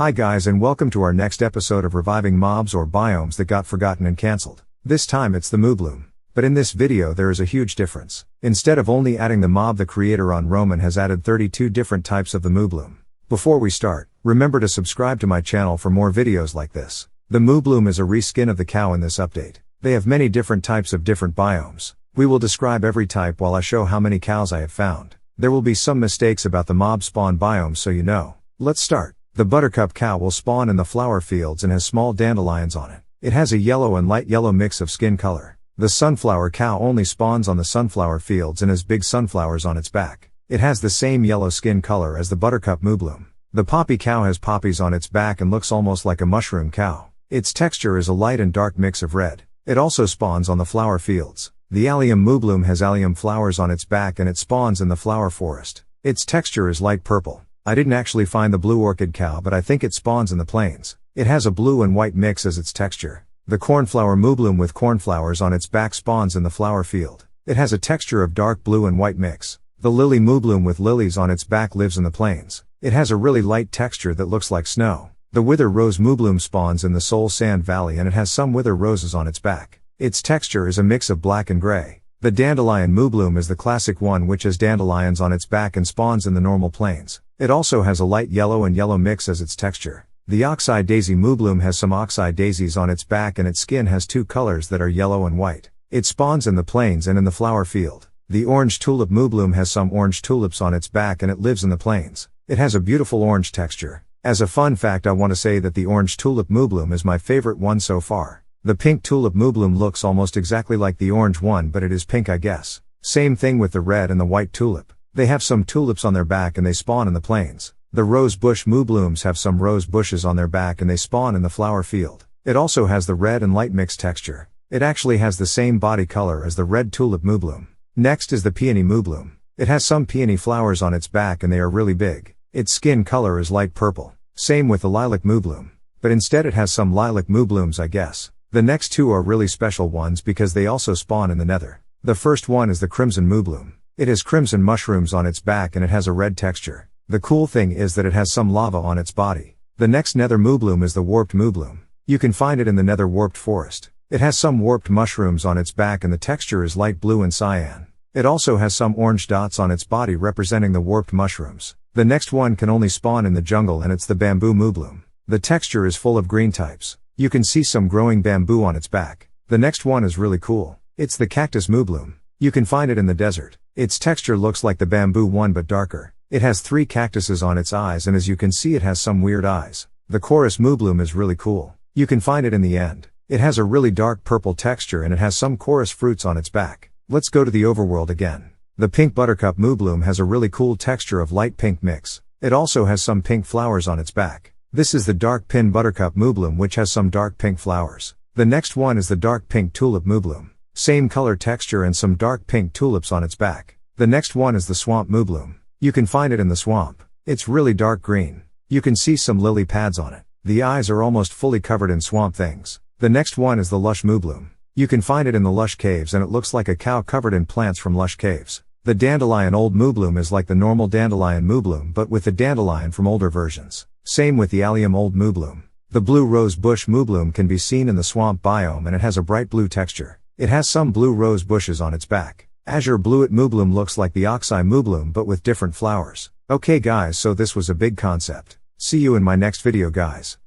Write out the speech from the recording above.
Hi guys, and welcome to our next episode of reviving mobs or biomes that got forgotten and cancelled. This time it's the Moobloom. But in this video there is a huge difference. Instead of only adding the mob, the creator on Roman has added 32 different types of the Moobloom. Before we start, remember to subscribe to my channel for more videos like this. The Moobloom is a reskin of the cow in this update. They have many different types of different biomes. We will describe every type while I show how many cows I have found. There will be some mistakes about the mob spawn biomes, so you know. Let's start. The buttercup cow will spawn in the flower fields and has small dandelions on it. It has a yellow and light yellow mix of skin color. The sunflower cow only spawns on the sunflower fields and has big sunflowers on its back. It has the same yellow skin color as the buttercup Moobloom. The poppy cow has poppies on its back and looks almost like a mushroom cow. Its texture is a light and dark mix of red. It also spawns on the flower fields. The allium Moobloom has allium flowers on its back and it spawns in the flower forest. Its texture is light purple. I didn't actually find the blue orchid cow, but I think it spawns in the plains. It has a blue and white mix as its texture. The cornflower Moobloom with cornflowers on its back spawns in the flower field. It has a texture of dark blue and white mix. The lily Moobloom with lilies on its back lives in the plains. It has a really light texture that looks like snow. The wither rose Moobloom spawns in the Soul Sand Valley and it has some wither roses on its back. Its texture is a mix of black and gray. The dandelion Moobloom is the classic one which has dandelions on its back and spawns in the normal plains. It also has a light yellow and yellow mix as its texture. The oxeye daisy Moobloom has some oxeye daisies on its back and its skin has two colors that are yellow and white. It spawns in the plains and in the flower field. The orange tulip Moobloom has some orange tulips on its back and it lives in the plains. It has a beautiful orange texture. As a fun fact, I want to say that the orange tulip Moobloom is my favorite one so far. The pink tulip Moobloom looks almost exactly like the orange one, but it is pink, I guess. Same thing with the red and the white tulip. They have some tulips on their back and they spawn in the plains. The rose bush Mooblooms have some rose bushes on their back and they spawn in the flower field. It also has the red and light mixed texture. It actually has the same body color as the red tulip Moobloom. Next is the peony Moobloom. It has some peony flowers on its back and they are really big. Its skin color is light purple. Same with the lilac Moobloom. But instead it has some lilac Mooblooms, I guess. The next two are really special ones because they also spawn in the nether. The first one is the crimson Moobloom. It has crimson mushrooms on its back and it has a red texture. The cool thing is that it has some lava on its body. The next nether Moobloom is the warped Moobloom. You can find it in the nether warped forest. It has some warped mushrooms on its back and the texture is light blue and cyan. It also has some orange dots on its body representing the warped mushrooms. The next one can only spawn in the jungle and it's the bamboo Moobloom. The texture is full of green types. You can see some growing bamboo on its back. The next one is really cool. It's the cactus Moobloom. You can find it in the desert. Its texture looks like the bamboo one but darker. It has 3 cactuses on its eyes and as you can see it has some weird eyes. The chorus Moobloom is really cool. You can find it in the end. It has a really dark purple texture and it has some chorus fruits on its back. Let's go to the overworld again. The pink buttercup Moobloom has a really cool texture of light pink mix. It also has some pink flowers on its back. This is the dark pin buttercup Moobloom which has some dark pink flowers. The next one is the dark pink tulip Moobloom. Same color texture and some dark pink tulips on its back. The next one is the swamp Moobloom. You can find it in the swamp. It's really dark green. You can see some lily pads on it. The eyes are almost fully covered in swamp things. The next one is the lush Moobloom. You can find it in the lush caves and it looks like a cow covered in plants from lush caves. The dandelion old Moobloom is like the normal dandelion Moobloom but with the dandelion from older versions. Same with the allium old Moobloom. The blue rose bush Moobloom can be seen in the swamp biome and it has a bright blue texture. It has some blue rose bushes on its back. Azure Bluet Moobloom looks like the oxeye Moobloom but with different flowers. Okay guys, so this was a big concept. See you in my next video guys.